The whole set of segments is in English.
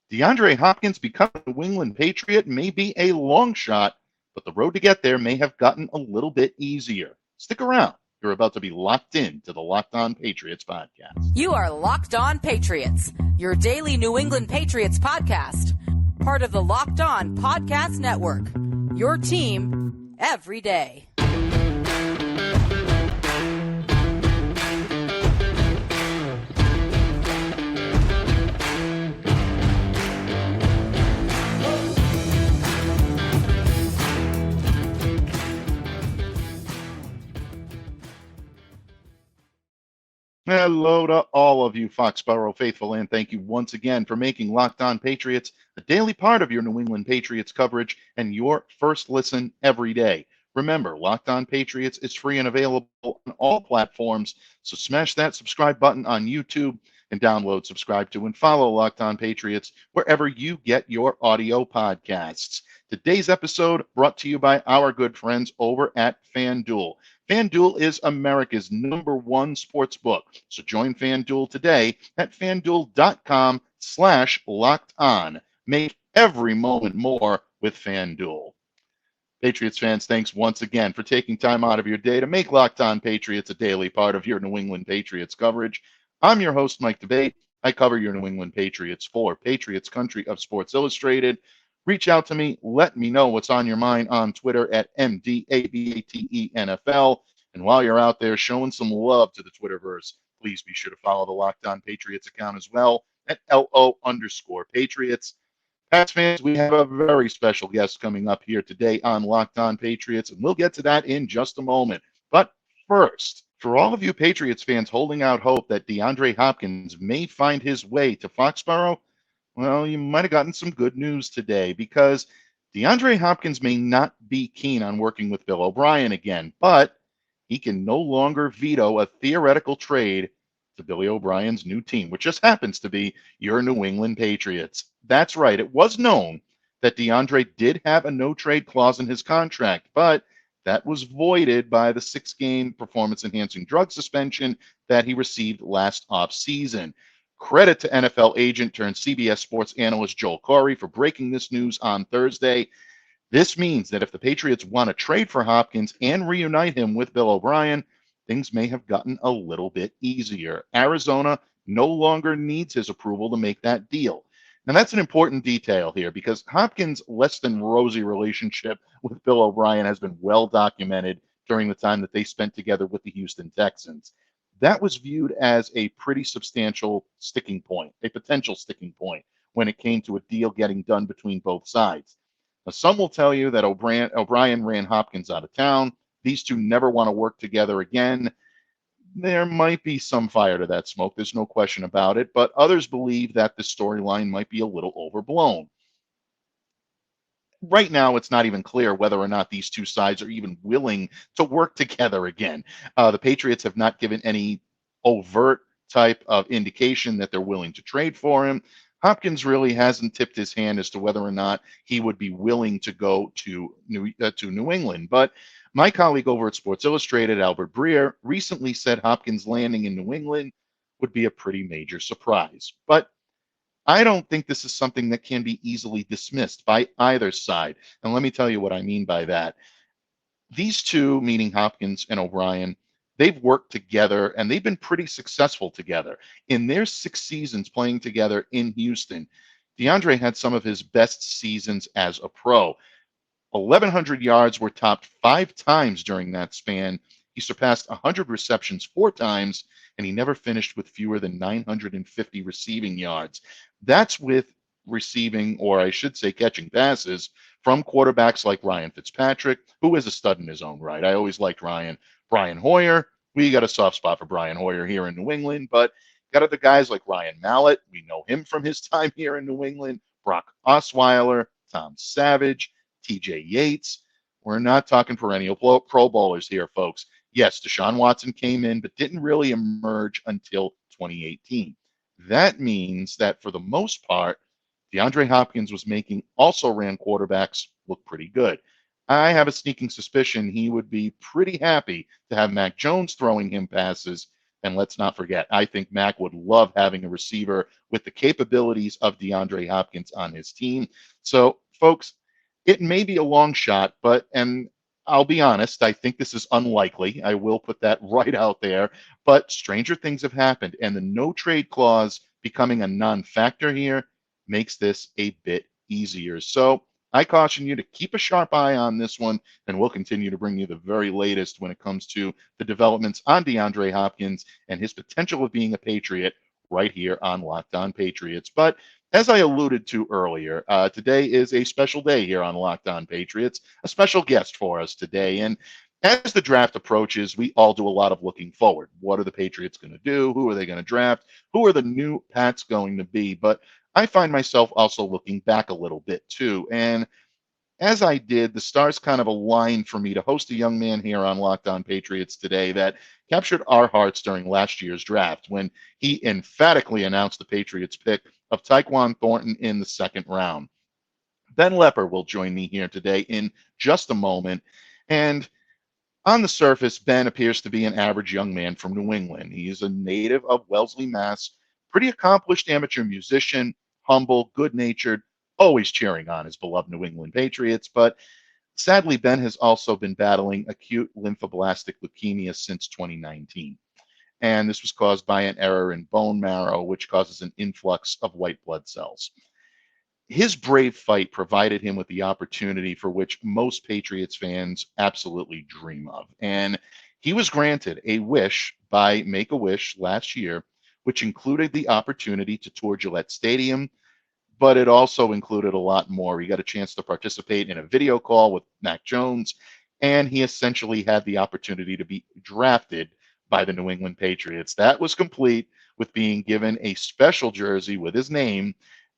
DeAndre Hopkins becoming a New England Patriot may be a long shot, but the road to get there may have gotten a little bit easier. Stick around. You're about to be locked in to the Locked On Patriots podcast. You are Locked On Patriots, your daily New England Patriots podcast. Part of the Locked On Podcast Network, your team every day. Hello to all of you Foxborough faithful, and thank you once again for making Locked On Patriots a daily part of your New England Patriots coverage and your first listen every day. Remember, Locked On Patriots is free and available on all platforms, so smash that subscribe button on YouTube and download, subscribe to, and follow Locked On Patriots wherever you get your audio podcasts. Today's episode brought to you by our good friends over at FanDuel. FanDuel is America's #1 sports book. So join FanDuel today at FanDuel.com/locked-on. Make every moment more with FanDuel. Patriots fans, thanks once again for taking time out of your day to make Locked On Patriots a daily part of your New England Patriots coverage. I'm your host, Mike DeBate. I cover your New England Patriots for Patriots Country of Sports Illustrated. Reach out to me. Let me know what's on your mind on Twitter at MDABATENFL. And while you're out there showing some love to the Twitterverse, please be sure to follow the Locked On Patriots account as well at LO_Patriots. Pats fans, we have a very special guest coming up here today on Locked On Patriots, and we'll get to that in just a moment. But first, for all of you Patriots fans holding out hope that DeAndre Hopkins may find his way to Foxborough, well, you might have gotten some good news today, because DeAndre Hopkins may not be keen on working with Bill O'Brien again, but he can no longer veto a theoretical trade to Billy O'Brien's new team, which just happens to be your New England Patriots. That's right. It was known that DeAndre did have a no-trade clause in his contract, but that was voided by the 6-game performance-enhancing drug suspension that he received last offseason. Credit to NFL agent turned CBS Sports analyst Joel Corey for breaking this news on Thursday. This means that if the Patriots want to trade for Hopkins and reunite him with Bill O'Brien, things may have gotten a little bit easier. Arizona no longer needs his approval to make that deal. Now, that's an important detail here, because Hopkins' less than rosy relationship with Bill O'Brien has been well documented during the time that they spent together with the Houston Texans. That was viewed as a pretty substantial sticking point, a potential sticking point, when it came to a deal getting done between both sides. Now, some will tell you that O'Brien ran Hopkins out of town. These two never want to work together again. There might be some fire to that smoke. There's no question about it. But others believe that the storyline might be a little overblown. Right now, it's not even clear whether or not these two sides are even willing to work together again. The Patriots have not given any overt type of indication that they're willing to trade for him. Hopkins really hasn't tipped his hand as to whether or not he would be willing to go to New England. But my colleague over at Sports Illustrated, Albert Breer, recently said Hopkins landing in New England would be a pretty major surprise. But I don't think this is something that can be easily dismissed by either side. And let me tell you what I mean by that. These two, meaning Hopkins and O'Brien, they've worked together and they've been pretty successful together. In their 6 seasons playing together in Houston, DeAndre had some of his best seasons as a pro. 1,100 yards were topped 5 times during that span. He surpassed 100 receptions 4 times, and he never finished with fewer than 950 receiving yards. That's with receiving, or I should say catching passes, from quarterbacks like Ryan Fitzpatrick, who is a stud in his own right. I always liked Ryan. Brian Hoyer, we got a soft spot for Brian Hoyer here in New England, but got other guys like Ryan Mallett. We know him from his time here in New England. Brock Osweiler, Tom Savage, TJ Yates. We're not talking perennial Pro Bowlers here, folks. Yes, Deshaun Watson came in, but didn't really emerge until 2018. That means that for the most part, DeAndre Hopkins was making also-ran quarterbacks look pretty good. I have a sneaking suspicion he would be pretty happy to have Mac Jones throwing him passes And let's not forget, I think Mac would love having a receiver with the capabilities of DeAndre Hopkins on his team. So, folks, it may be a long shot, and I'll be honest, I think this is unlikely. I will put that right out there. But stranger things have happened, and the no trade clause becoming a non factor here makes this a bit easier. So I caution you to keep a sharp eye on this one, and we'll continue to bring you the very latest when it comes to the developments on DeAndre Hopkins and his potential of being a Patriot right here on Locked On Patriots. But as I alluded to earlier, today is a special day here on Locked On Patriots, a special guest for us today. And as the draft approaches, we all do a lot of looking forward. What are the Patriots going to do? Who are they going to draft? Who are the new Pats going to be? But I find myself also looking back a little bit too. And as I did, the stars kind of aligned for me to host a young man here on Locked On Patriots today that captured our hearts during last year's draft when he emphatically announced the Patriots pick of Tyquan Thornton in the second round. Ben Lepper will join me here today in just a moment. And on the surface, Ben appears to be an average young man from New England. He is a native of Wellesley, Mass., pretty accomplished amateur musician, humble, good-natured, always cheering on his beloved New England Patriots. But sadly, Ben has also been battling acute lymphoblastic leukemia since 2019. And this was caused by an error in bone marrow, which causes an influx of white blood cells. His brave fight provided him with the opportunity for which most Patriots fans absolutely dream of. And he was granted a wish by Make-A-Wish last year, which included the opportunity to tour Gillette Stadium, but it also included a lot more. He got a chance to participate in a video call with Mac Jones, and he essentially had the opportunity to be drafted by the New England Patriots. That was complete with being given a special jersey with his name,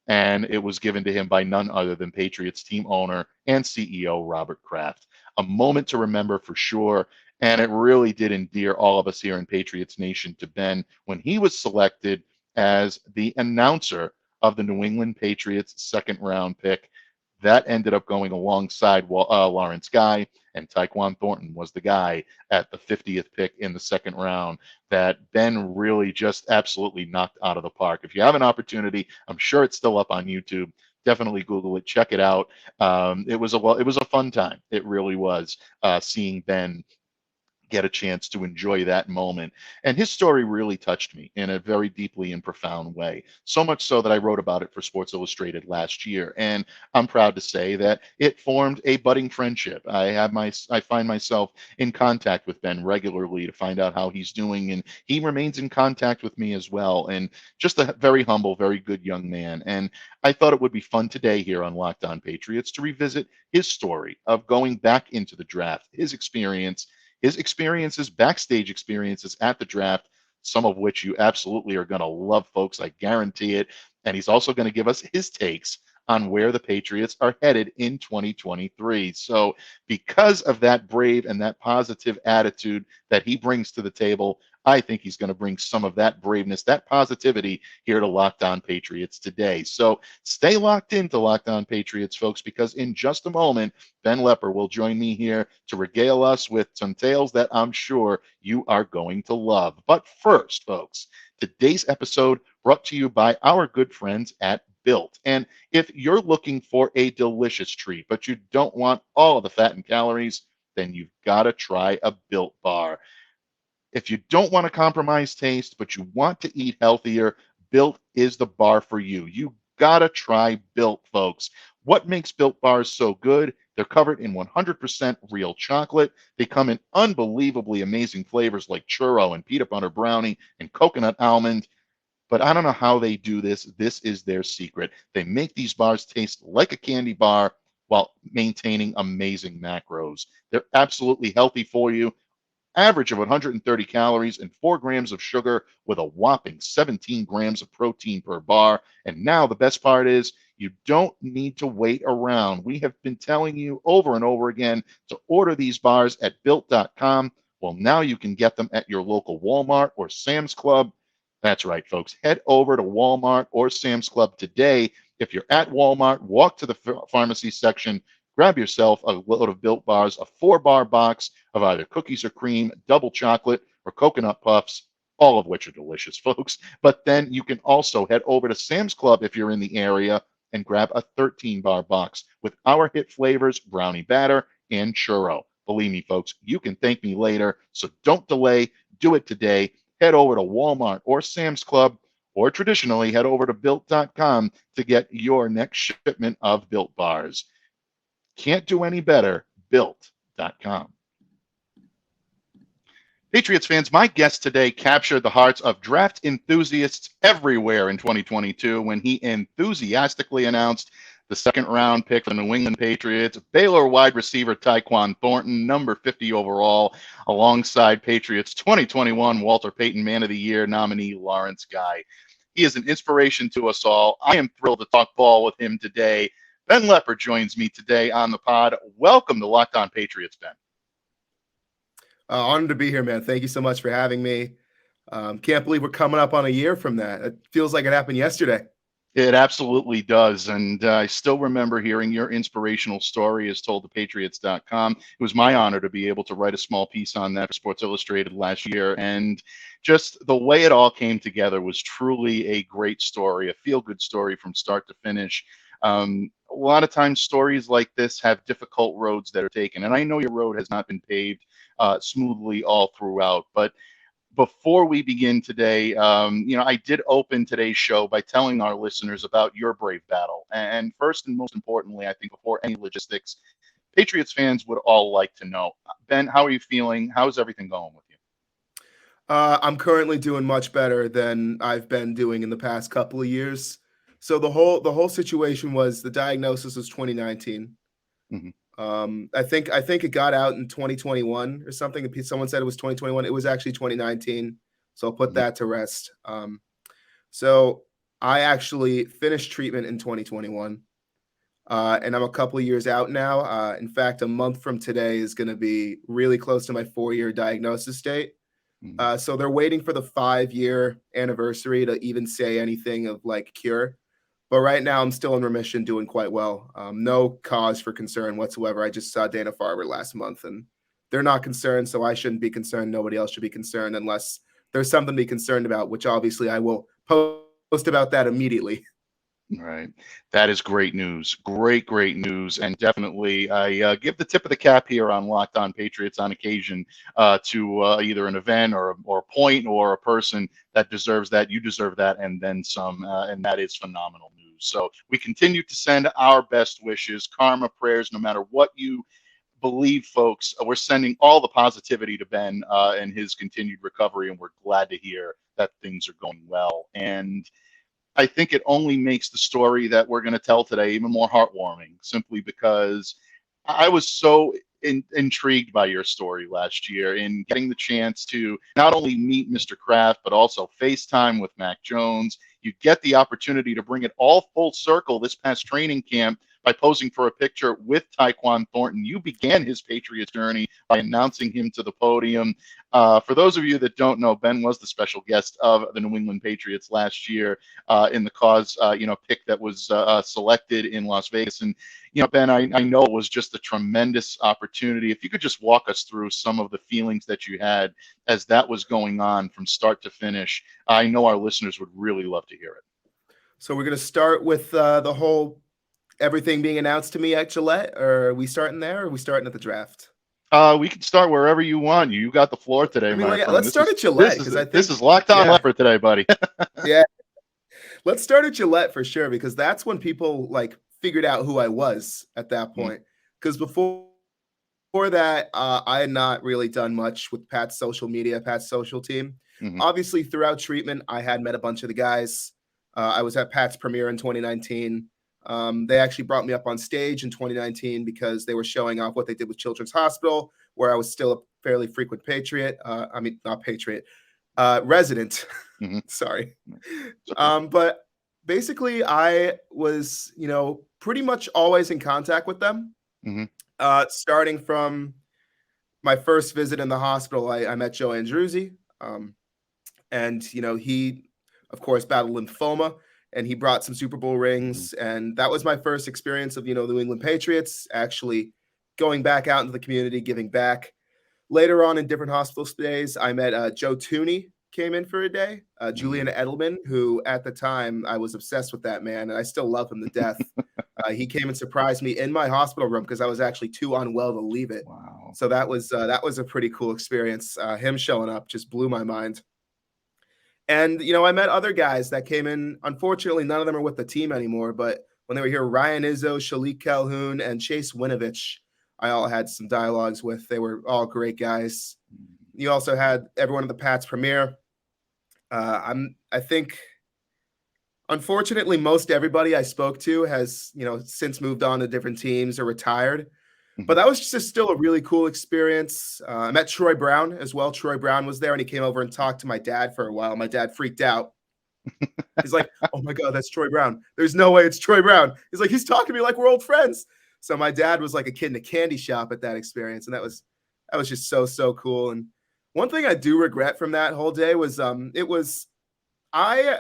and it was given to him by none other than Patriots team owner and CEO Robert Kraft. A moment to remember for sure, and it really did endear all of us here in Patriots Nation to Ben when he was selected as the announcer of the New England Patriots second round pick. That ended up going alongside Lawrence Guy, and Tyquan Thornton was the guy at the 50th pick in the second round that Ben really just absolutely knocked out of the park. If you have an opportunity, I'm sure it's still up on YouTube. Definitely Google it, check it out. It was a fun time. It really was, seeing Ben get a chance to enjoy that moment. And his story really touched me in a very deeply and profound way. So much so that I wrote about it for Sports Illustrated last year. And I'm proud to say that it formed a budding friendship. I find myself in contact with Ben regularly to find out how he's doing. And he remains in contact with me as well. And just a very humble, very good young man. And I thought it would be fun today here on Locked On Patriots to revisit his story of going back into the draft, his experiences, backstage experiences at the draft, some of which you absolutely are going to love, folks. I guarantee it. And he's also going to give us his takes on where the Patriots are headed in 2023. So because of that brave and that positive attitude that he brings to the table, I think he's going to bring some of that braveness, that positivity here to Locked On Patriots today. So stay locked into Locked On Patriots, folks, because in just a moment, Ben Lepper will join me here to regale us with some tales that I'm sure you are going to love. But first, folks, today's episode brought to you by our good friends at Built. And if you're looking for a delicious treat, but you don't want all of the fat and calories, then you've got to try a Built bar. If you don't want to compromise taste, but you want to eat healthier, Built is the bar for you. You got to try Built, folks. What makes Built bars so good? They're covered in 100% real chocolate. They come in unbelievably amazing flavors like churro and peanut butter brownie and coconut almond. But I don't know how they do this. This is their secret. They make these bars taste like a candy bar while maintaining amazing macros. They're absolutely healthy for you. Average of 130 calories and 4 grams of sugar with a whopping 17 grams of protein per bar. And now the best part is you don't need to wait around. We have been telling you over and over again to order these bars at built.com. Well, now you can get them at your local Walmart or Sam's Club. That's right, folks. Head over to Walmart or Sam's Club today. If you're at Walmart, walk to the pharmacy section, grab yourself a load of Built bars, a 4-bar box of either cookies or cream, double chocolate, or coconut puffs. all of which are delicious, folks. But then you can also head over to Sam's Club if you're in the area and grab a 13-bar box with our hit flavors, brownie batter and churro. Believe me, folks, you can thank me later. So don't delay. Do it today. Head over to Walmart or Sam's Club, or traditionally head over to built.com to get your next shipment of Built Bars. Can't do any better. Built.com. Patriots fans, my guest today captured the hearts of draft enthusiasts everywhere in 2022 when he enthusiastically announced the second-round pick for the New England Patriots, Baylor wide receiver Tyquan Thornton, number 50 overall, alongside Patriots 2021 Walter Payton Man of the Year nominee Lawrence Guy. He is an inspiration to us all. I am thrilled to talk ball with him today. Ben Lepper joins me today on the pod. Welcome to Locked On Patriots, Ben. Honored to be here, man. Thank you so much for having me. Can't believe we're coming up on a year from that. It feels like it happened yesterday. It absolutely does. And I still remember hearing your inspirational story as told to Patriots.com. It was my honor to be able to write a small piece on that for Sports Illustrated last year. And just the way it all came together was truly a great story, a feel-good story from start to finish. A lot of times stories like this have difficult roads that are taken. And I know your road has not been paved smoothly all throughout. But before we begin today, I did open today's show by telling our listeners about your brave battle. And first and most importantly, I think before any logistics, Patriots fans would all like to know. Ben, how are you feeling? How's everything going with you? I'm currently doing much better than I've been doing in the past couple of years. So the whole situation was the diagnosis was 2019. Mm-hmm. I think it got out in 2021 or something. Someone said it was 2021. It was actually 2019. So I'll put that to rest. So I actually finished treatment in 2021. And I'm a couple of years out now. In fact, a month from today is going to be really close to my 4-year diagnosis date. So they're waiting for the 5-year anniversary to even say anything of like cure. But right now, I'm still in remission, doing quite well. No cause for concern whatsoever. I just saw Dana-Farber last month, and they're not concerned, so I shouldn't be concerned. Nobody else should be concerned unless there's something to be concerned about, which obviously I will post about that immediately. Right. That is great news. Great news. And definitely I give the tip of the cap here on Locked On Patriots on occasion to either an event or a point or a person that deserves that. You deserve that and then some. And that is phenomenal news. So we continue to send our best wishes, karma, prayers, no matter what you believe, folks. We're sending all the positivity to Ben and his continued recovery. And we're glad to hear that things are going well. And I think it only makes the story that we're going to tell today even more heartwarming, simply because I was so intrigued by your story last year in getting the chance to not only meet Mr. Kraft, but also FaceTime with Mac Jones. You get the opportunity to bring it all full circle this past training camp by posing for a picture with Tyquan Thornton. You began his Patriots journey by announcing him to the podium. For those of you that don't know, Ben was the special guest of the New England Patriots last year in the cause, pick that was selected in Las Vegas. And, Ben, I know it was just a tremendous opportunity. If you could just walk us through some of the feelings that you had as that was going on from start to finish, I know our listeners would really love to hear it. So we're going to start with the whole everything being announced to me at Gillette, or are we starting there, or are we starting at the draft? We can start wherever you want. You got the floor today, my friend. Let's start at Gillette, because I think this is Locked On Lepper today, buddy. Yeah, let's start at Gillette for sure, because that's when people figured out who I was at that point. Because before that, I had not really done much with Pat's social media, Pat's social team. Obviously, throughout treatment, I had met a bunch of the guys. I was at Pat's premiere in 2019. They actually brought me up on stage in 2019 because they were showing off what they did with Children's Hospital, where I was still a fairly frequent resident. Sorry. But basically I was, pretty much always in contact with them. Starting from my first visit in the hospital, I met Joe Andruzzi. And, he, of course, battled lymphoma. And he brought some Super Bowl rings. And that was my first experience of, the New England Patriots, actually going back out into the community, giving back. Later on in different hospital stays, I met Joe Tooney, came in for a day. Julian Edelman, who at the time I was obsessed with that man, and I still love him to death. He came and surprised me in my hospital room because I was actually too unwell to leave it. Wow. So that was a pretty cool experience. Him showing up just blew my mind. And, I met other guys that came in. Unfortunately, none of them are with the team anymore. But when they were here, Ryan Izzo, Shalik Calhoun, and Chase Winovich, I all had some dialogues with. They were all great guys. You also had everyone at the Pats premiere. I think, unfortunately, most everybody I spoke to has, since moved on to different teams or retired. But that was just still a really cool experience. I met Troy Brown as well. Troy Brown was there, and he came over and talked to my dad for a while. My dad freaked out. He's like, "Oh my God, that's Troy Brown. There's no way it's Troy Brown." He's like, "He's talking to me like we're old friends." So my dad was like a kid in a candy shop at that experience, and that was just so cool. And one thing I do regret from that whole day was I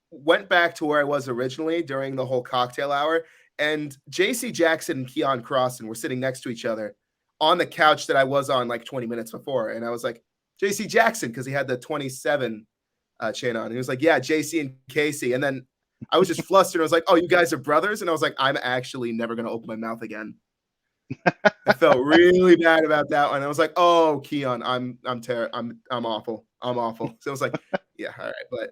went back to where I was originally during the whole cocktail hour. And J.C. Jackson and Keon Crossan were sitting next to each other on the couch that I was on like 20 minutes before. And I was like, J.C. Jackson, because he had the 27 chain on. And he was like, yeah, J.C. and Casey. And then I was just flustered. I was like, oh, you guys are brothers? And I was like, I'm actually never going to open my mouth again. I felt really bad about that one. I was like, oh, Keon, I'm awful. I'm awful. So I was like, yeah, all right. But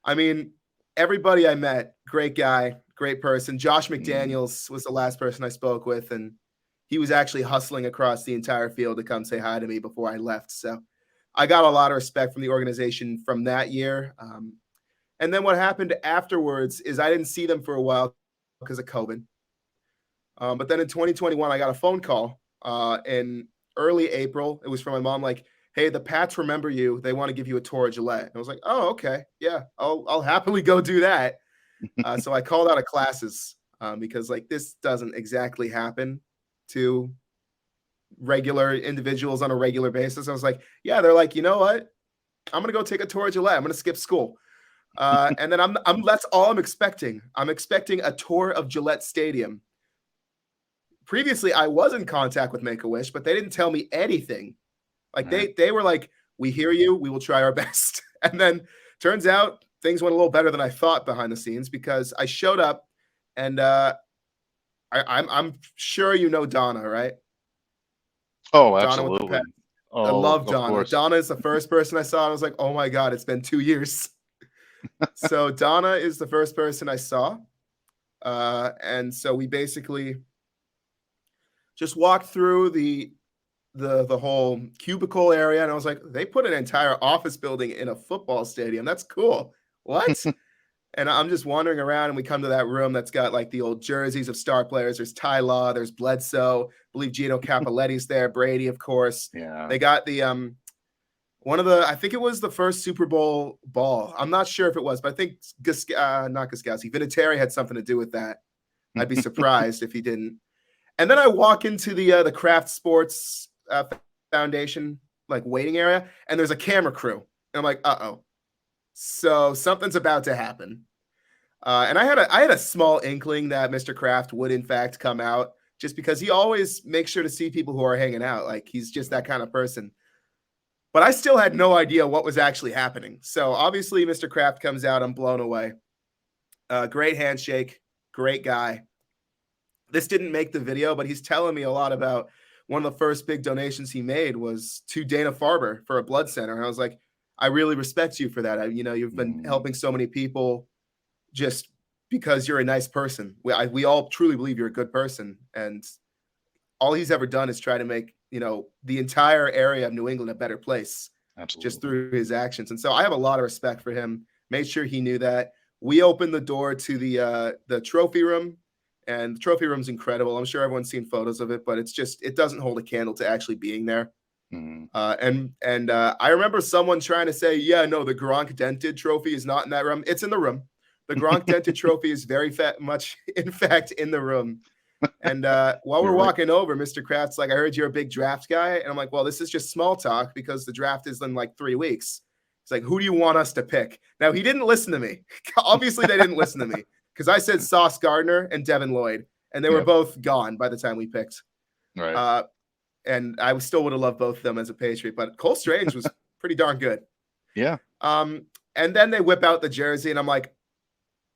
I mean, everybody I met, great guy. Great person. Josh McDaniels was the last person I spoke with, and he was actually hustling across the entire field to come say hi to me before I left. So I got a lot of respect from the organization from that year. And then what happened afterwards is I didn't see them for a while because of COVID. But then in 2021, I got a phone call in early April. It was from my mom, like, hey, the Pats remember you. They want to give you a tour of Gillette. And I was like, oh, okay. Yeah, I'll happily go do that. So I called out of classes because like this doesn't exactly happen to regular individuals on a regular basis. I was like, yeah, they're like, you know what? I'm going to go take a tour of Gillette. I'm going to skip school. And then that's all I'm expecting. I'm expecting a tour of Gillette Stadium. Previously, I was in contact with Make-A-Wish, but they didn't tell me anything. Like they were like, we hear you. We will try our best. And then turns out things went a little better than I thought behind the scenes because I showed up and I'm sure you know Donna, right? Oh, absolutely. Donna I love Donna. Course. Donna is the first person I saw. And I was like, oh my God, it's been 2 years. So Donna is the first person I saw. And so we basically just walked through the whole cubicle area. And I was like, they put an entire office building in a football stadium. That's cool. What? And I'm just wandering around and we come to that room that's got like the old jerseys of star players. There's Ty Law, there's Bledsoe, I believe Gino Capoletti's there, Brady, of course. Yeah. They got the I think it was the first Super Bowl ball. I'm not sure if it was, but I think not Gostkowski, Vinatieri had something to do with that. I'd be surprised if he didn't. And then I walk into the Kraft Sports Foundation like waiting area, and there's a camera crew. And I'm like, uh-oh. So something's about to happen. And I had a small inkling that Mr. Kraft would in fact come out just because he always makes sure to see people who are hanging out. Like he's just that kind of person. But I still had no idea what was actually happening. So obviously Mr. Kraft comes out. I'm blown away. Great handshake. Great guy. This didn't make the video, but he's telling me a lot about one of the first big donations he made was to Dana-Farber for a blood center. And I was like, I really respect you for that. You've been helping so many people just because you're a nice person. We all truly believe you're a good person. And all he's ever done is try to make, the entire area of New England a better place. Absolutely. Just through his actions. And so I have a lot of respect for him. Made sure he knew that. We opened the door to the trophy room, and the trophy room's incredible. I'm sure everyone's seen photos of it, but it doesn't hold a candle to actually being there. And I remember someone trying to say, yeah, no, the Gronk dented trophy is not in that room. It's in the room. The Gronk dented trophy is very much, in fact, in the room. And while we're walking over, Mr. Kraft's like, I heard you're a big draft guy. And I'm like, well, this is just small talk because the draft is in like 3 weeks. It's like, who do you want us to pick? Now, he didn't listen to me. Obviously, they didn't listen to me because I said Sauce Gardner and Devin Lloyd, and they were both gone by the time we picked. Right. And I still would have loved both of them as a Patriot, but Cole Strange was pretty darn good. Yeah. And then they whip out the jersey, and I'm like,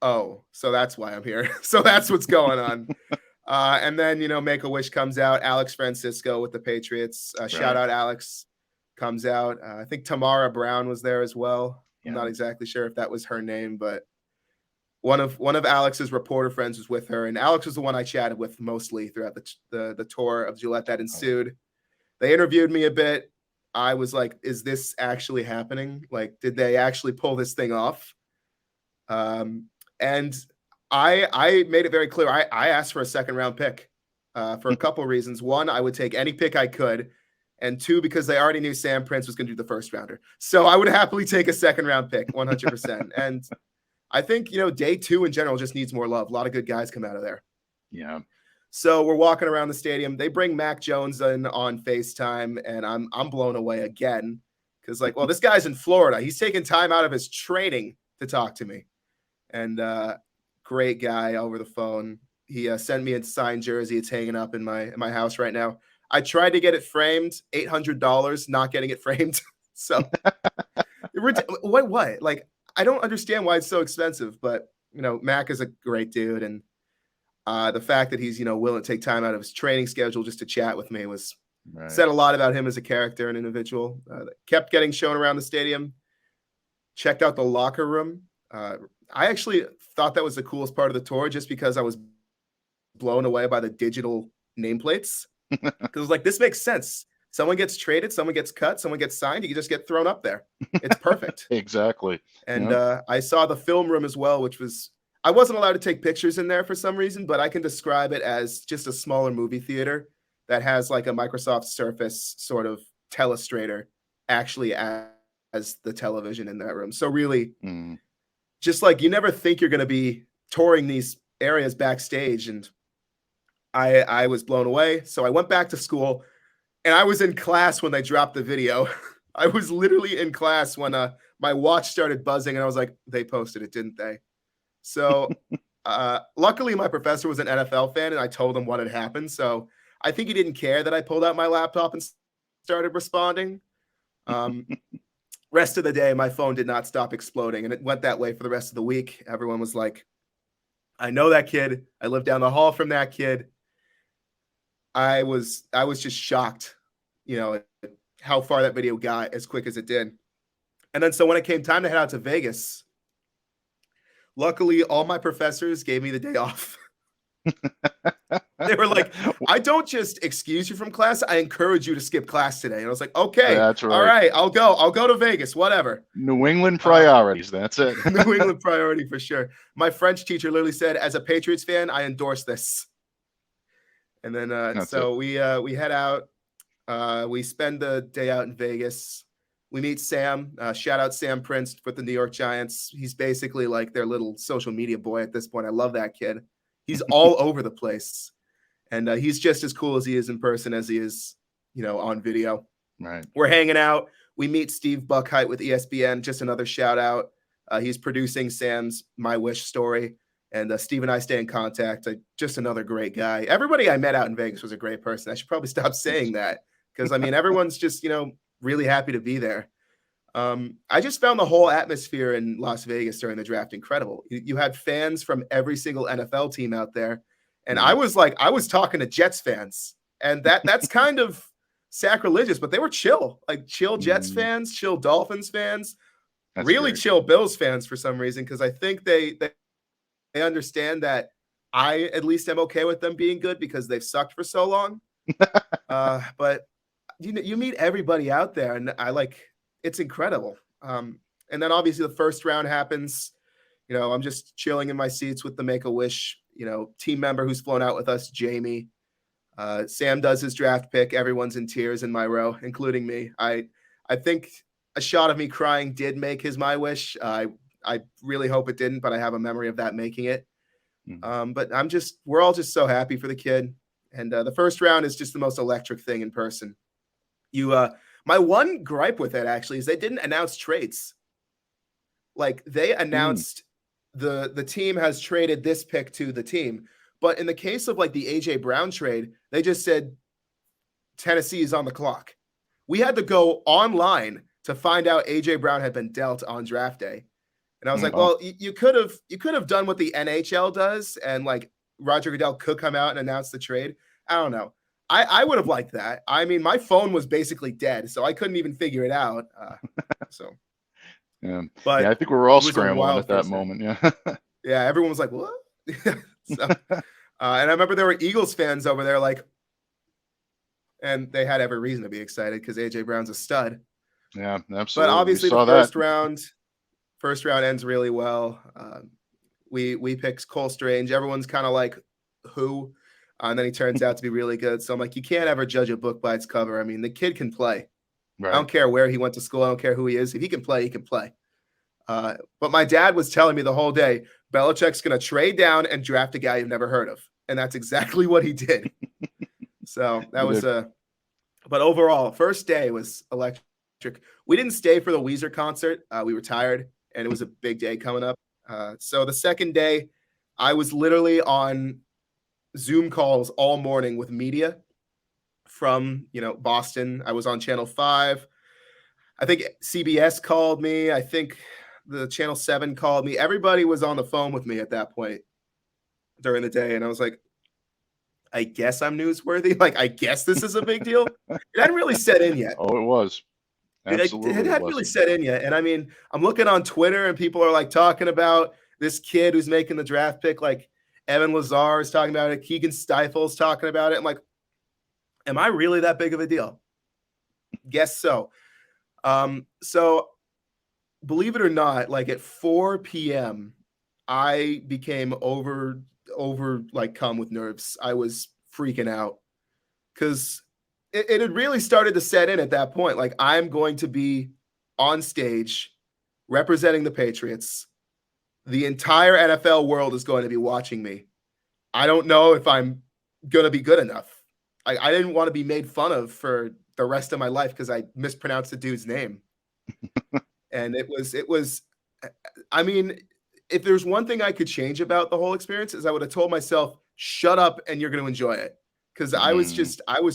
oh, so that's why I'm here. So that's what's going on. And then, Make-A-Wish comes out. Alex Francisco with the Patriots. Shout out Alex comes out. I think Tamara Brown was there as well. I'm not exactly sure if that was her name, but one of Alex's reporter friends was with her, and Alex was the one I chatted with mostly throughout the tour of Gillette that ensued. They interviewed me a bit. I was like, is this actually happening? Like, did they actually pull this thing off? And I made it very clear. I asked for a second round pick for a couple of reasons. One, I would take any pick I could. And two, because they already knew Sam Prince was going to do the first rounder. So I would happily take a second round pick, 100%. And I think, day 2 in general just needs more love. A lot of good guys come out of there. Yeah. So we're walking around the stadium. They bring Mac Jones in on FaceTime, and I'm blown away again. Because, well, this guy's in Florida. He's taking time out of his training to talk to me. And great guy over the phone. He sent me a signed jersey. It's hanging up in my house right now. I tried to get it framed, $800, not getting it framed. So what? Like, I don't understand why it's so expensive, but Mac is a great dude, and the fact that he's willing to take time out of his training schedule just to chat with me said a lot about him as a character and individual. Kept getting shown around the stadium. Checked out the locker room. I actually thought that was the coolest part of the tour, just because I was blown away by the digital nameplates. Because like, this makes sense. Someone gets traded, someone gets cut, someone gets signed. You can just get thrown up there. It's perfect. Exactly. And I saw the film room as well, which I wasn't allowed to take pictures in there for some reason, but I can describe it as just a smaller movie theater that has like a Microsoft Surface sort of telestrator actually as the television in that room. So really, just like, you never think you're going to be touring these areas backstage. And I was blown away. So I went back to school, and I was in class when they dropped the video. I was literally in class when my watch started buzzing, and I was like, they posted it, didn't they? So luckily my professor was an NFL fan, and I told him what had happened. So I think he didn't care that I pulled out my laptop and started responding. Rest of the day, my phone did not stop exploding, and it went that way for the rest of the week. Everyone was like, I know that kid. I live down the hall from that kid. I was just shocked, how far that video got as quick as it did. And then so when it came time to head out to Vegas, luckily all my professors gave me the day off. They were like, I don't just excuse you from class, I encourage you to skip class today. And I was like, okay, that's right. All right, I'll go to Vegas, whatever. New England priorities. That's it. New England priority for sure. My French teacher literally said, as a Patriots fan, I endorse this. And then we head out. We spend the day out in Vegas. We meet Sam. Shout out Sam Prince with the New York Giants. He's basically like their little social media boy at this point. I love that kid. He's all over the place. And he's just as cool as he is in person as he is, on video. Right. We're hanging out. We meet Steve Buckheit with ESPN. Just another shout out. He's producing Sam's My Wish story. And Steve and I stay in contact. Just another great guy. Everybody I met out in Vegas was a great person. I should probably stop saying that because, everyone's just, really happy to be there. I just found the whole atmosphere in Las Vegas during the draft incredible. You had fans from every single NFL team out there. And I was talking to Jets fans. And that's kind of sacrilegious, but they were chill. Like chill Jets fans, chill Dolphins fans, really chill Bills fans for some reason, because I think they understand that I at least am okay with them being good because they've sucked for so long. But you meet everybody out there, and it's incredible. And then obviously the first round happens. I'm just chilling in my seats with the Make-A-Wish, team member who's flown out with us, Jamie. Sam does his draft pick. Everyone's in tears in my row, including me. I think a shot of me crying did make his My Wish. I really hope it didn't, but I have a memory of that making it. But we're all just so happy for the kid. And the first round is just the most electric thing in person. My one gripe with it actually is they didn't announce trades. Like they announced the team has traded this pick to the team. But in the case of like the AJ Brown trade, they just said Tennessee is on the clock. We had to go online to find out AJ Brown had been dealt on draft day. And I was like, Oh. well, you could have done what the NHL does, and like Roger Goodell could come out and announce the trade. I don't know. I would have liked that. I mean, my phone was basically dead, so I couldn't even figure it out. But I think we were all it was a scrambling wild at that first day. moment. Yeah. Yeah, everyone was like, what? And I remember there were Eagles fans over there, like, and they had every reason to be excited because AJ Brown's a stud. Yeah, absolutely. But obviously, we saw the that. first round ends really well. We picked Cole Strange. Everyone's kind of like, who? And then he turns out to be really good. So I'm like, you can't ever judge a book by its cover. I mean, the kid can play. Right. I don't care where he went to school. I don't care who he is. If he can play, he can play. But my dad was telling me the whole day, Belichick's going to trade down and draft a guy you've never heard of. And that's exactly what he did. So that was but overall, first day was electric. We didn't stay for the Weezer concert. We were tired, and it was a big day coming up. So the second day, I was literally on Zoom calls all morning with media from, Boston. I was on Channel 5. I think CBS called me. I think the Channel 7 called me. Everybody was on the phone with me at that point during the day. And I was like, I guess I'm newsworthy. Like, I guess this is a big deal. It hadn't really set in yet. Oh, it was. Absolutely. It hadn't really set in yet. And I mean, I'm looking on Twitter and people are like talking about this kid who's making the draft pick. Like Evan Lazar is talking about it. Keegan Stifel's talking about it. I'm like, am I really that big of a deal? Guess so. So believe it or not, like at 4 p.m., I became overcome with nerves. I was freaking out because it had really started to set in at that point. Like, I'm going to be on stage representing the Patriots. The entire NFL world is going to be watching me. I don't know if I'm going to be good enough. I didn't want to be made fun of for the rest of my life because I mispronounced the dude's name. And it was, I mean, if there's one thing I could change about the whole experience is I would have told myself, shut up and you're going to enjoy it. Because I was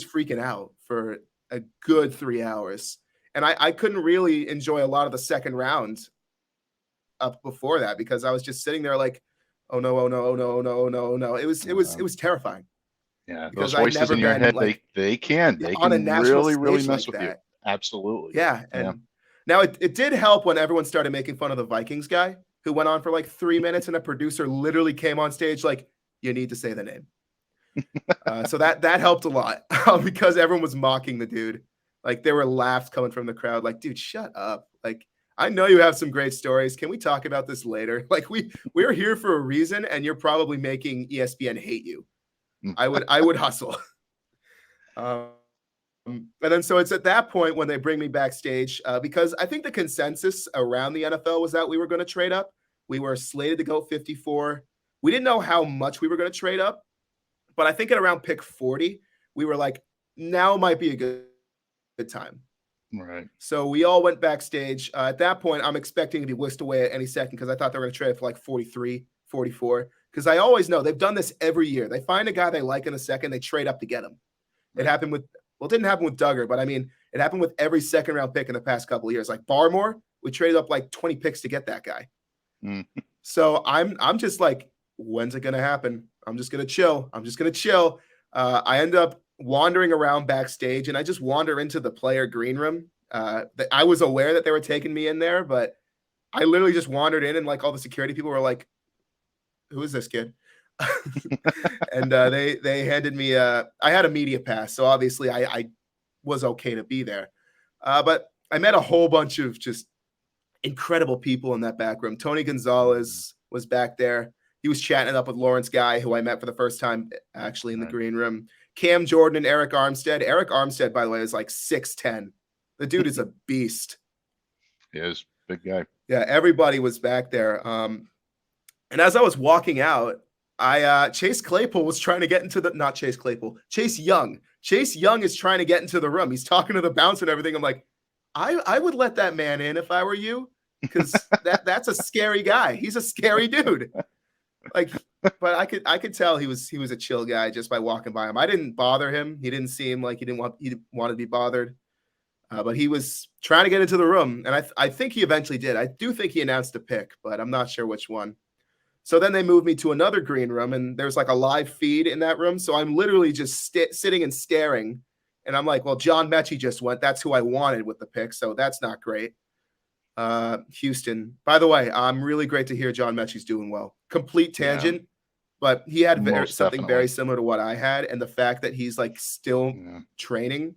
freaking out for a good 3 hours. And I couldn't really enjoy a lot of the second round up before that because I was just sitting there like, oh no, oh no, oh no, oh no, oh no, oh no. It was terrifying. Yeah, those voices in your head, like, they can really mess with you. Absolutely. Yeah. And now it did help when everyone started making fun of the Vikings guy who went on for like 3 minutes and a producer literally came on stage like, you need to say the name. So that helped a lot because everyone was mocking the dude. Like there were laughs coming from the crowd. Like, dude, shut up. Like, I know you have some great stories. Can we talk about this later? Like we're here for a reason and you're probably making ESPN hate you. I would hustle. And then so it's at that point when they bring me backstage because I think the consensus around the NFL was that we were going to trade up. We were slated to go 54. We didn't know how much we were going to trade up, but I think at around pick 40, we were like, now might be a good time. Right. So we all went backstage. At that point, I'm expecting to be whisked away at any second because I thought they were going to trade for like 43, 44. Because I always know they've done this every year. They find a guy they like in a second, they trade up to get him. It happened with, well, it didn't happen with Duggar, but I mean, it happened with every second round pick in the past couple of years. Like Barmore, we traded up like 20 picks to get that guy. So I'm just like, when's it going to happen? I'm just going to chill. I end up wandering around backstage and I just wander into the player green room. I was aware that they were taking me in there, but I literally just wandered in and like all the security people were like, who is this kid? And they handed me I had a media pass, so obviously I was okay to be there. But I met a whole bunch of just incredible people in that back room. Tony Gonzalez was back there. He was chatting it up with Lawrence Guy, who I met for the first time actually in the green room. Cam Jordan and Eric Armstead. Eric Armstead, by the way, is like 6'10". The dude is a beast. He is. Big guy. Yeah, everybody was back there. And as I was walking out, Chase Claypool was trying to get into not Chase Claypool, Chase Young. Chase Young is trying to get into the room. He's talking to the bouncer and everything. I'm like, I would let that man in if I were you, because that's a scary guy. He's a scary dude. Like, but I could tell he was a chill guy just by walking by him. I didn't bother him. He didn't seem like he didn't want to be bothered. But he was trying to get into the room, and I think he eventually did. I do think he announced a pick, but I'm not sure which one. So then they moved me to another green room, and there's like a live feed in that room. So I'm literally just sitting and staring, and I'm like, well, John Mechie just went. That's who I wanted with the pick, so that's not great. Houston. By the way, I'm really great to hear John Mechie's doing well. Complete tangent, but he had something very similar to what I had, and the fact that he's like still training,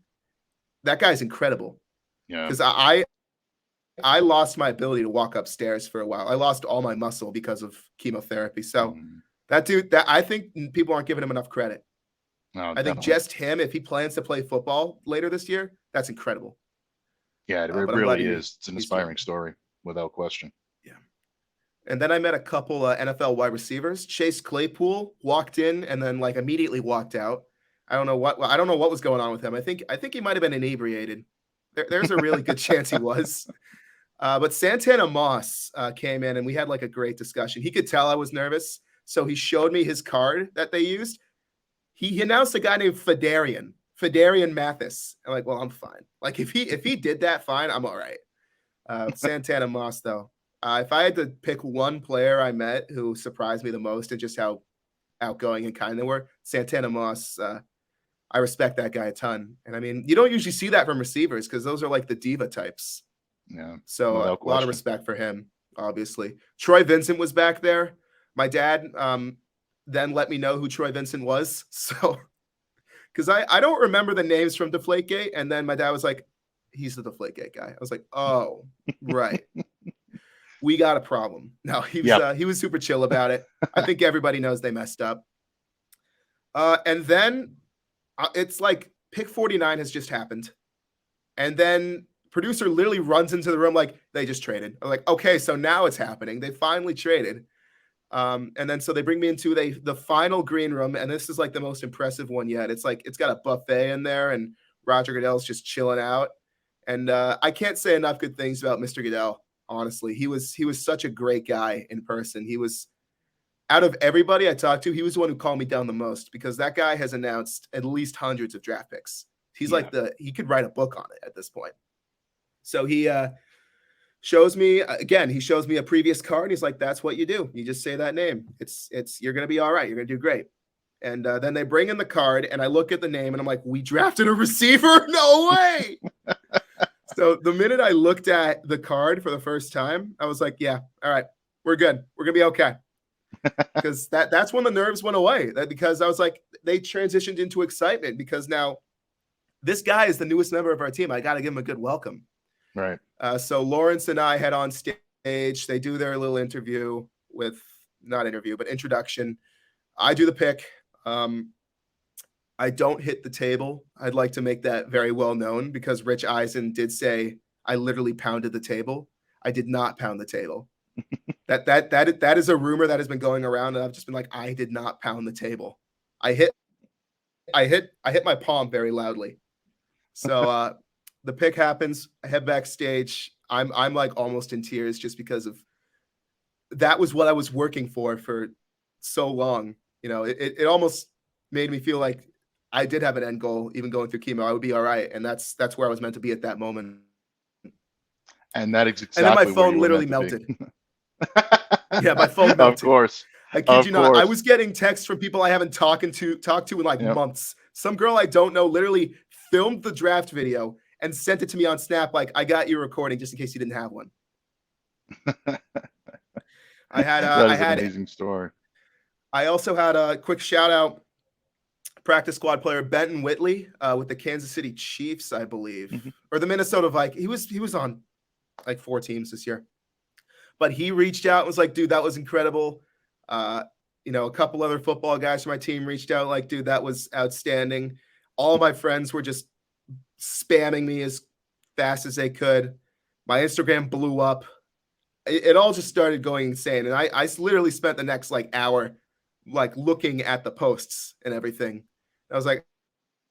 that guy's incredible. Yeah, because I lost my ability to walk upstairs for a while. I lost all my muscle because of chemotherapy. So that dude, that I think people aren't giving him enough credit. No, I think just him, if he plans to play football later this year, that's incredible. Yeah, it really is. It's an inspiring story, without question. Yeah. And then I met a couple NFL wide receivers. Chase Claypool walked in and then like immediately walked out. I don't know what was going on with him. I think he might have been inebriated. There's a really good chance he was. But Santana Moss came in and we had like a great discussion. He could tell I was nervous, so he showed me his card that they used. He announced a guy named Fedarian Mathis. I'm like, well, I'm fine. Like if he did that, fine, I'm all right. Santana Moss, though, if I had to pick one player I met who surprised me the most and just how outgoing and kind they were, Santana Moss. I respect that guy a ton. And I mean, you don't usually see that from receivers because those are like the diva types. Yeah. So a lot of respect for him, obviously. Troy Vincent was back there. My dad then let me know who Troy Vincent was. So, because I don't remember the names from Deflategate. And then my dad was like, he's the Deflategate guy. I was like, oh, right. We got a problem. No, he was super chill about it. I think everybody knows they messed up. And then it's like pick 49 has just happened. And then producer literally runs into the room like, they just traded. I'm like, okay, so now it's happening. They finally traded. And then so they bring me into the final green room, and this is like the most impressive one yet. It's like it's got a buffet in there, and Roger Goodell's just chilling out. And I can't say enough good things about Mr. Goodell. Honestly, he was such a great guy in person. He was, out of everybody I talked to, he was the one who calmed me down the most because that guy has announced at least hundreds of draft picks. He's like he could write a book on it at this point. So he shows me again. He shows me a previous card. He's like, "That's what you do. You just say that name. It's you're gonna be all right. You're gonna do great." And then they bring in the card, and I look at the name, and I'm like, "We drafted a receiver? No way!" So the minute I looked at the card for the first time, I was like, "Yeah, all right, we're good. We're gonna be okay." Because that's when the nerves went away. Because I was like, they transitioned into excitement because now this guy is the newest member of our team. I got to give him a good welcome. Right. So Lawrence and I head on stage. They do their little introduction. I do the pick. I don't hit the table. I'd like to make that very well known because Rich Eisen did say I literally pounded the table. I did not pound the table. That is a rumor that has been going around, and I've just been like, I did not pound the table. I hit my palm very loudly. So the pick happens. I head backstage. I'm like almost in tears just because of that was what I was working for so long. You know, it almost made me feel like I did have an end goal, even going through chemo. I would be all right, and that's where I was meant to be at that moment. And that is exactly. And then my phone literally melted. Yeah, my phone melted. Of course. I kid you not. I was getting texts from people I haven't talked to in like months. Some girl I don't know literally filmed the draft video and sent it to me on Snap. Like, I got your recording just in case you didn't have one. I had an amazing story. I also had a quick shout out practice squad player Benton Whitley with the Kansas City Chiefs, I believe, or the Minnesota Vikings. He was on like 4 teams this year, but he reached out and was like, dude, that was incredible. You know, a couple other football guys from my team reached out like, dude, that was outstanding. All of my friends were just spamming me as fast as they could. My Instagram blew up. It all just started going insane. And I literally spent the next like hour like looking at the posts and everything. I was like,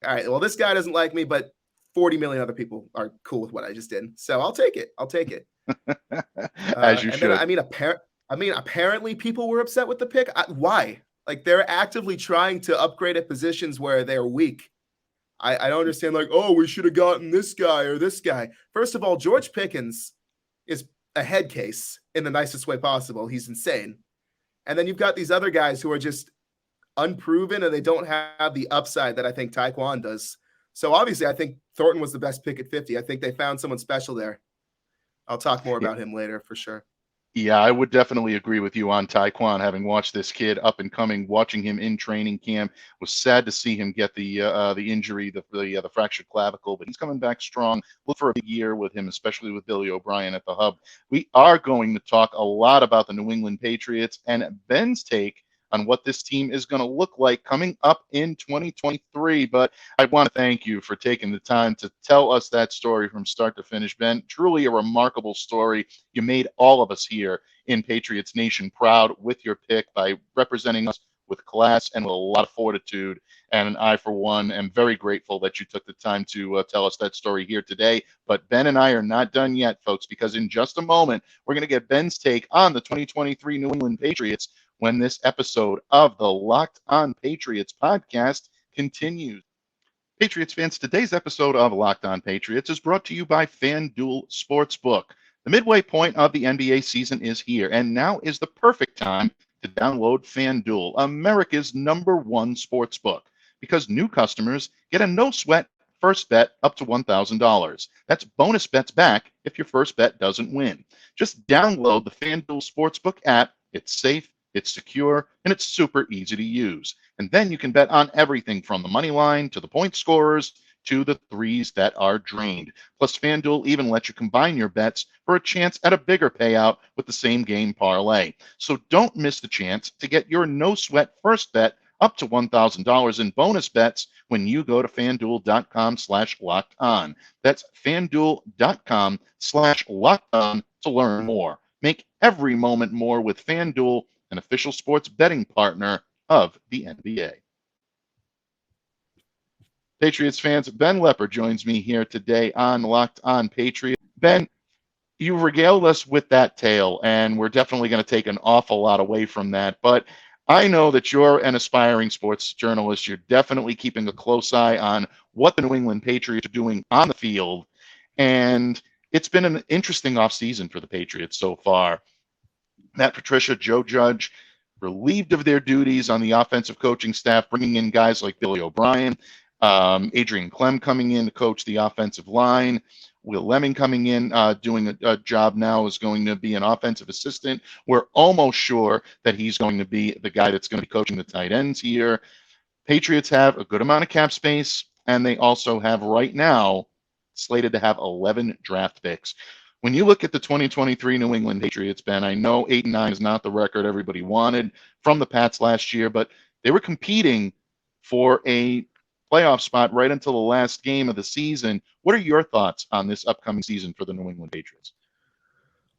all right, well, this guy doesn't like me, but 40 million other people are cool with what I just did. So I'll take it. As you should. Then, apparently people were upset with the pick. Why? Like, they're actively trying to upgrade at positions where they're weak. I don't understand, like, oh, we should have gotten this guy or this guy. First of all, George Pickens is a head case in the nicest way possible. He's insane. And then you've got these other guys who are just unproven and they don't have the upside that I think Taekwon does. So obviously, I think Thornton was the best pick at 50. I think they found someone special there. I'll talk more about him later for sure. Yeah, I would definitely agree with you on Taekwon. Having watched this kid up and coming, watching him in training camp, was sad to see him get the injury, the fractured clavicle. But he's coming back strong. Look for a big year with him, especially with Billy O'Brien at the hub. We are going to talk a lot about the New England Patriots and Ben's take on what this team is going to look like coming up in 2023. But I want to thank you for taking the time to tell us that story from start to finish, Ben. Truly a remarkable story. You made all of us here in Patriots Nation proud with your pick by representing us with class and with a lot of fortitude. And I, for one, am very grateful that you took the time to tell us that story here today. But Ben and I are not done yet, folks, because in just a moment, we're going to get Ben's take on the 2023 New England Patriots when this episode of the Locked On Patriots podcast continues. Patriots fans, today's episode of Locked On Patriots is brought to you by FanDuel Sportsbook. The midway point of the NBA season is here, and now is the perfect time to download FanDuel, America's #1 sportsbook, because new customers get a no-sweat first bet up to $1,000. That's bonus bets back if your first bet doesn't win. Just download the FanDuel Sportsbook app. It's safe, it's secure, and it's super easy to use. And then you can bet on everything from the money line to the point scorers to the threes that are drained. Plus, FanDuel even lets you combine your bets for a chance at a bigger payout with the same game parlay. So don't miss the chance to get your no-sweat first bet up to $1,000 in bonus bets when you go to FanDuel.com/locked-on. That's FanDuel.com/locked-on to learn more. Make every moment more with FanDuel, an official sports betting partner of the NBA. Patriots fans, Ben Lepper joins me here today on Locked On Patriots. Ben, you regaled us with that tale, and we're definitely going to take an awful lot away from that. But I know that you're an aspiring sports journalist. You're definitely keeping a close eye on what the New England Patriots are doing on the field. And it's been an interesting offseason for the Patriots so far. Matt Patricia, Joe Judge, relieved of their duties on the offensive coaching staff, bringing in guys like Billy O'Brien, Adrian Clem coming in to coach the offensive line, Will Lemming coming in, doing a job now is going to be an offensive assistant. We're almost sure that he's going to be the guy that's going to be coaching the tight ends here. Patriots have a good amount of cap space, and they also have right now slated to have 11 draft picks. When you look at the 2023 New England Patriots, Ben, I know 8-9 is not the record everybody wanted from the Pats last year, but they were competing for a playoff spot right until the last game of the season. What are your thoughts on this upcoming season for the New England Patriots?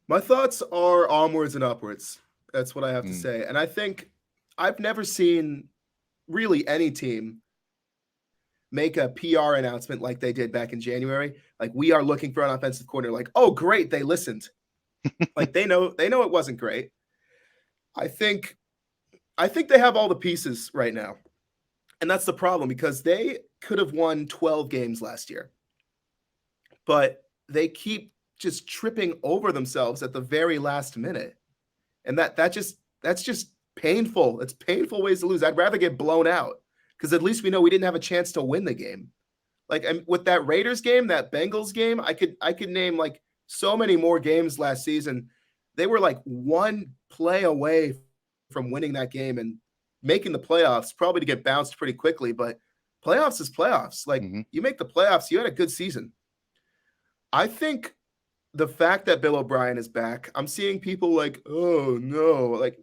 My thoughts are onwards and upwards. That's what I have to say. And I think I've never seen really any team make a PR announcement like they did back in January. Like, we are looking for an offensive coordinator. Like, oh, great, they listened. Like, they know it wasn't great. I think they have all the pieces right now. And that's the problem, because they could have won 12 games last year. But they keep just tripping over themselves at the very last minute. And that's just painful. It's painful ways to lose. I'd rather get blown out, because at least we know we didn't have a chance to win the game. Like, and with that Raiders game, that Bengals game, I could name like so many more games last season. They were like one play away from winning that game and making the playoffs, probably to get bounced pretty quickly. But playoffs is playoffs. Like, you make the playoffs, you had a good season. I think the fact that Bill O'Brien is back, I'm seeing people like, oh no, like,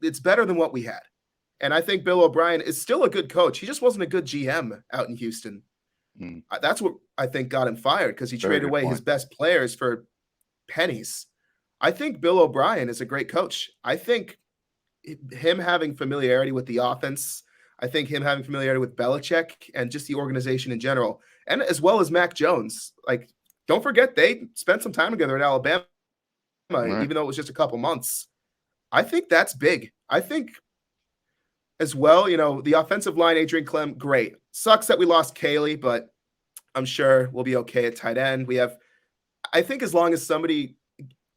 it's better than what we had. And I think Bill O'Brien is still a good coach. He just wasn't a good GM out in Houston. That's what I think got him fired, because he traded away his best players for pennies. I think Bill O'Brien is a great coach. I think him having familiarity with the offense, I think him having familiarity with Belichick and just the organization in general, and as well as Mac Jones. Like, don't forget, they spent some time together at Alabama, even though it was just a couple months. I think that's big. I think as well. The offensive line, Adrian Clem, great. Sucks that we lost Kaylee, but I'm sure we'll be okay at tight end. I think as long as somebody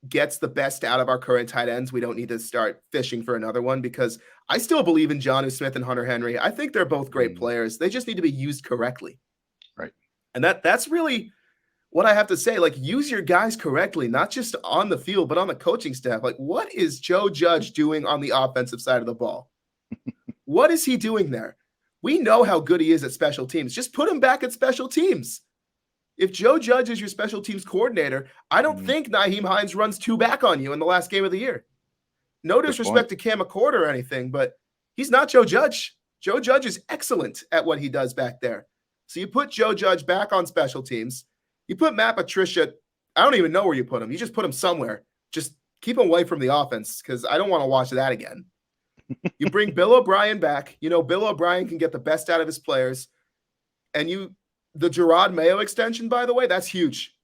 gets the best out of our current tight ends, we don't need to start fishing for another one, because I still believe in Jonnu Smith and Hunter Henry. I think they're both great players. They just need to be used correctly. Right. And that's really what I have to say. Like, use your guys correctly, not just on the field, but on the coaching staff. Like, what is Joe Judge doing on the offensive side of the ball? What is he doing there? We know how good he is at special teams. Just put him back at special teams. If Joe Judge is your special teams coordinator, I don't think Nyheim Hines runs 2 back on you in the last game of the year. No disrespect to Cam McCord or anything, but he's not Joe Judge. Joe Judge is excellent at what he does back there. So you put Joe Judge back on special teams. You put Matt Patricia, I don't even know where you put him. You just put him somewhere. Just keep him away from the offense, because I don't want to watch that again. You bring Bill O'Brien back. Bill O'Brien can get the best out of his players. And the Gerard Mayo extension, by the way, that's huge.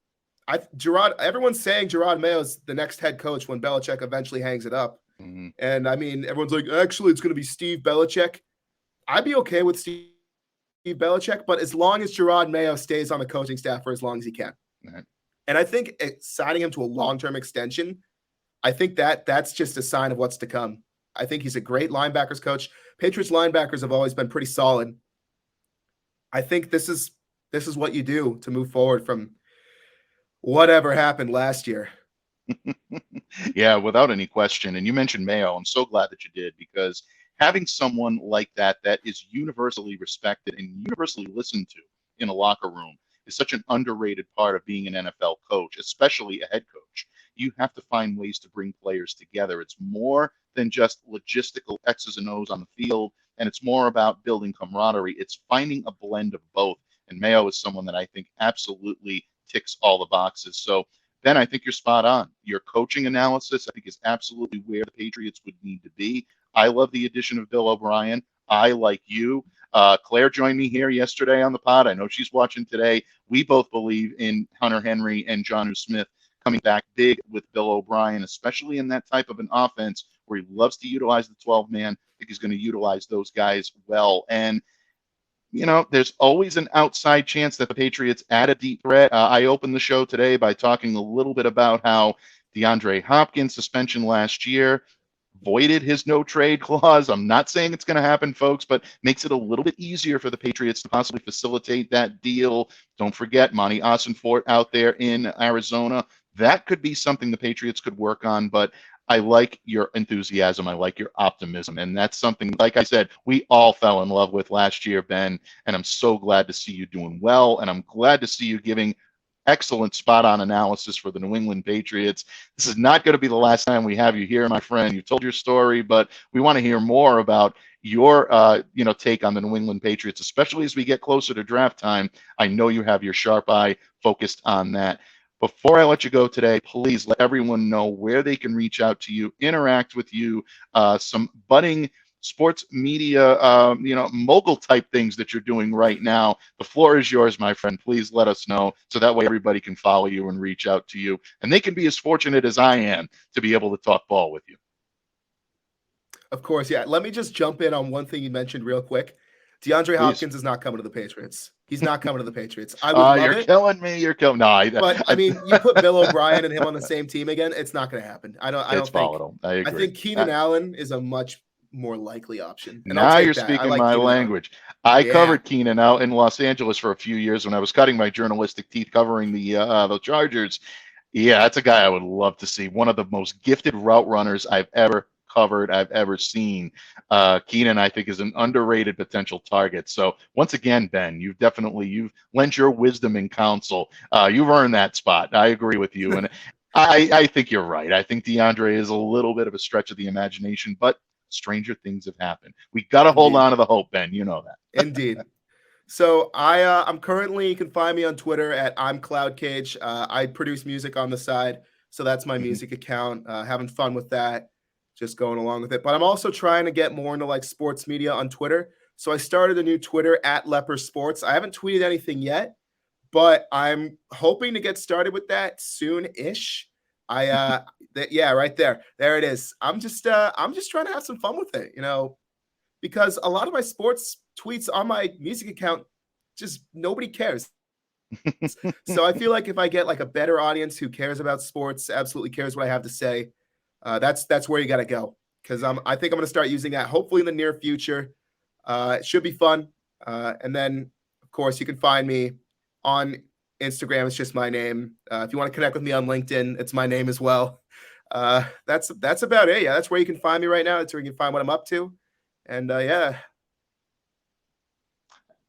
Everyone's saying Gerard Mayo's the next head coach when Belichick eventually hangs it up. Mm-hmm. And I mean, everyone's like, actually, it's going to be Steve Belichick. I'd be okay with Steve Belichick, but as long as Gerard Mayo stays on the coaching staff for as long as he can. Right. And I think signing him to a long-term extension, I think that's just a sign of what's to come. I think he's a great linebackers coach. Patriots linebackers have always been pretty solid. I think this is what you do to move forward from whatever happened last year. Yeah, without any question. And you mentioned Mayo. I'm so glad that you did, because having someone like that is universally respected and universally listened to in a locker room is such an underrated part of being an NFL coach, especially a head coach. You have to find ways to bring players together. It's more than just logistical X's and O's on the field, and it's more about building camaraderie. It's finding a blend of both, and Mayo is someone that I think absolutely ticks all the boxes. So, Ben, I think you're spot on. Your coaching analysis, I think, is absolutely where the Patriots would need to be. I love the addition of Bill O'Brien. I, like you, Claire joined me here yesterday on the pod. I know she's watching today. We both believe in Hunter Henry and Jonnu Smith coming back big with Bill O'Brien, especially in that type of an offense where he loves to utilize the 12-man. I think he's going to utilize those guys well. And, there's always an outside chance that the Patriots add a deep threat. I opened the show today by talking a little bit about how DeAndre Hopkins' suspension last year voided his no-trade clause. I'm not saying it's going to happen, folks, but makes it a little bit easier for the Patriots to possibly facilitate that deal. Don't forget Monty Ossenfort out there in Arizona. That could be something the Patriots could work on, but I like your enthusiasm. I like your optimism. And that's something, like I said, we all fell in love with last year, Ben, and I'm so glad to see you doing well, and I'm glad to see you giving excellent spot-on analysis for the New England Patriots. This is not going to be the last time we have you here, my friend. You told your story, but we want to hear more about your take on the New England Patriots, especially as we get closer to draft time. I know you have your sharp eye focused on that. Before I let you go today, please let everyone know where they can reach out to you, interact with you, some budding sports media, mogul type things that you're doing right now. The floor is yours, my friend. Please let us know, so that way everybody can follow you and reach out to you, and they can be as fortunate as I am to be able to talk ball with you. Of course, yeah. Let me just jump in on one thing you mentioned real quick. DeAndre Hopkins is not coming to the Patriots. He's not coming to the Patriots. I would love you're it. Killing me. You're killing. No, but I mean, you put Bill O'Brien and him on the same team again. It's not going to happen. I don't it's think. Volatile. I agree. I think Keenan Allen is a much more likely option. And now you're speaking my language. I covered Keenan out in Los Angeles for a few years when I was cutting my journalistic teeth covering the Chargers. Yeah, that's a guy I would love to see. One of the most gifted route runners I've ever covered, I've ever seen. Keenan, I think, is an underrated potential target. So once again, Ben, you've lent your wisdom and counsel. You've earned that spot. I agree with you. And I think you're right. I think DeAndre is a little bit of a stretch of the imagination, but stranger things have happened. We got to hold on to the hope, Ben. You know that. Indeed. So I'm currently, you can find me on Twitter at I'm Cloud Cage. I produce music on the side. So that's my music account. Having fun with that. Just going along with it. But I'm also trying to get more into like sports media on Twitter. So I started a new Twitter at Lepper Sports. I haven't tweeted anything yet, but I'm hoping to get started with that soon-ish. Yeah, right there. There it is. I'm just trying to have some fun with it. because a lot of my sports tweets on my music account, just nobody cares. So I feel like if I get like a better audience who cares about sports, absolutely cares what I have to say, that's where you got to go. Because I think I'm going to start using that hopefully in the near future. It should be fun. And then, of course, you can find me on Instagram. It's just my name. If you want to connect with me on LinkedIn, it's my name as well. That's about it. Yeah, that's where you can find me right now. That's where you can find what I'm up to. And yeah.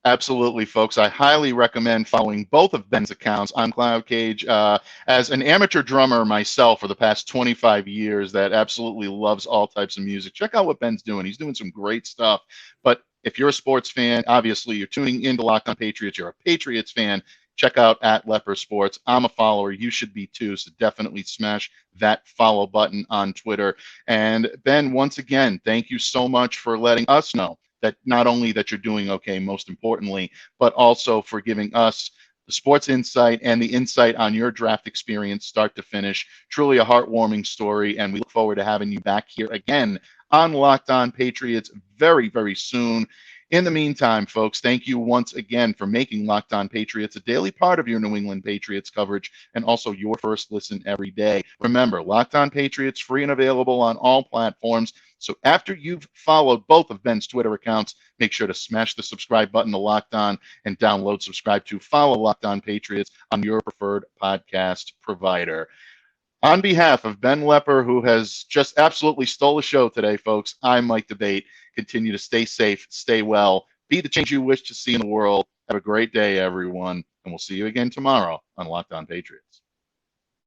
Absolutely, folks. I highly recommend following both of Ben's accounts on CloudCage. As an amateur drummer myself for the past 25 years that absolutely loves all types of music, check out what Ben's doing. He's doing some great stuff. But if you're a sports fan, obviously you're tuning into Locked On Patriots, you're a Patriots fan, check out at Lepper Sports. I'm a follower. You should be too. So definitely smash that follow button on Twitter. And Ben, once again, thank you so much for letting us know that not only that you're doing okay, most importantly, but also for giving us the sports insight and the insight on your draft experience start to finish. Truly a heartwarming story, and we look forward to having you back here again on Locked On Patriots very, very soon. In the meantime, folks, thank you once again for making Locked On Patriots a daily part of your New England Patriots coverage and also your first listen every day. Remember, Locked On Patriots, free and available on all platforms. So after you've followed both of Ben's Twitter accounts, make sure to smash the subscribe button to Locked On and download, subscribe to, follow Locked On Patriots on your preferred podcast provider. On behalf of Ben Lepper, who has just absolutely stole the show today, folks, I'm Mike Debate. Continue to stay safe, stay well, be the change you wish to see in the world. Have a great day, everyone, and we'll see you again tomorrow on Locked On Patriots.